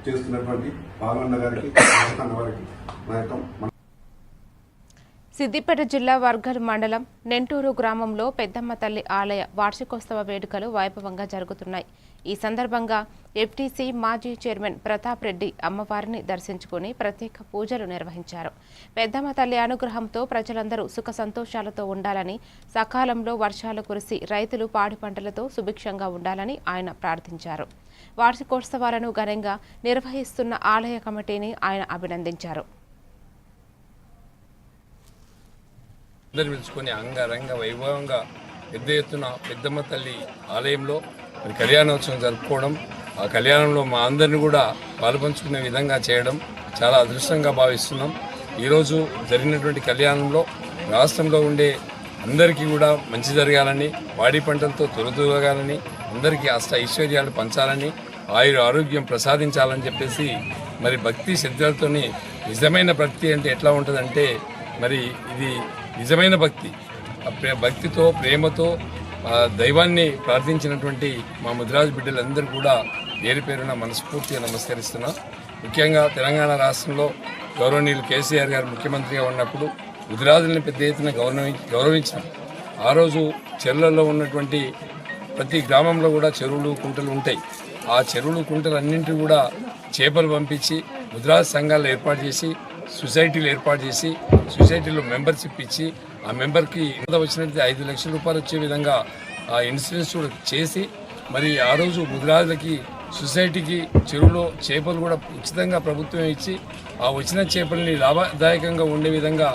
చేస్తున్నటువంటి బాలన్న గారికి అన్న వారికి నా యొక్క సిద్దిపేట జిల్లా వర్గల్ మండలం నెంటూరు గ్రామంలో పెద్దమ్మ తల్లి ఆలయ వార్షికోత్సవ వేడుకలు వైభవంగా జరుగుతున్నాయి. ఈ సందర్భంగా ఎఫ్టీసీ మాజీ చైర్మన్ ప్రతాప్ రెడ్డి అమ్మవారిని దర్శించుకుని ప్రత్యేక పూజలు నిర్వహించారు. పెద్దమ్మ తల్లి అనుగ్రహంతో ప్రజలందరూ సుఖ సంతోషాలతో ఉండాలని, సకాలంలో వర్షాలు కురిసి రైతులు పాడి పంటలతో సుభిక్షంగా ఉండాలని ఆయన ప్రార్థించారు. వార్షికోత్సవాలను ఘనంగా నిర్వహిస్తున్న ఆలయ కమిటీని ఆయన అభినందించారు. అందరు పిలుచుకొని అంగరంగ వైభవంగా పెద్ద ఎత్తున పెద్దమ్మ తల్లి ఆలయంలో కళ్యాణోత్సవం జరుపుకోవడం, ఆ కళ్యాణంలో మా అందరిని కూడా పాలుపంచుకునే విధంగా చేయడం చాలా అదృష్టంగా భావిస్తున్నాం. ఈరోజు జరిగినటువంటి కళ్యాణంలో రాష్ట్రంలో ఉండే అందరికీ కూడా మంచి జరగాలని, వాడి పంటలతో తొలతూగాలని, అందరికీ అష్ట ఐశ్వర్యాలు పంచాలని, ఆరోగ్యం ప్రసాదించాలని చెప్పేసి మరి భక్తి శ్రద్ధలతోని నిజమైన భక్తి అంటే ఎట్లా ఉంటుందంటే మరి ఇది నిజమైన భక్తి, భక్తితో ప్రేమతో దైవాన్ని ప్రార్థించినటువంటి మా ముదిరాజు బిడ్డలందరూ కూడా పేరు పేరున మనస్ఫూర్తిగా నమస్కరిస్తున్నా. ముఖ్యంగా తెలంగాణ రాష్ట్రంలో గౌరవనీయులు కేసీఆర్ గారు ముఖ్యమంత్రిగా ఉన్నప్పుడు ముదిరాజులను పెద్ద ఎత్తున గౌరవించాం. ఆ రోజు చెరువులలో ఉన్నటువంటి ప్రతి గ్రామంలో కూడా చెరువులు కుంటలు ఉంటాయి. ఆ చెరువులు కుంటలు అన్నింటినీ కూడా చేపలు పంపించి ముదిరాజు సంఘాలు ఏర్పాటు చేసి, సొసైటీలు ఏర్పాటు చేసి, సొసైటీలో మెంబర్షిప్ ఇచ్చి, ఆ మెంబర్కి వచ్చినట్టు 5 లక్షల రూపాయలు వచ్చే విధంగా ఆ ఇన్సూరెన్స్ కూడా చేసి, మరి ఆ రోజు ముదిరాజులకి సొసైటీకి చెరువులో చేపలు కూడా ఉచితంగా ప్రభుత్వం ఇచ్చి, ఆ వచ్చిన చేపల్ని లాభదాయకంగా ఉండే విధంగా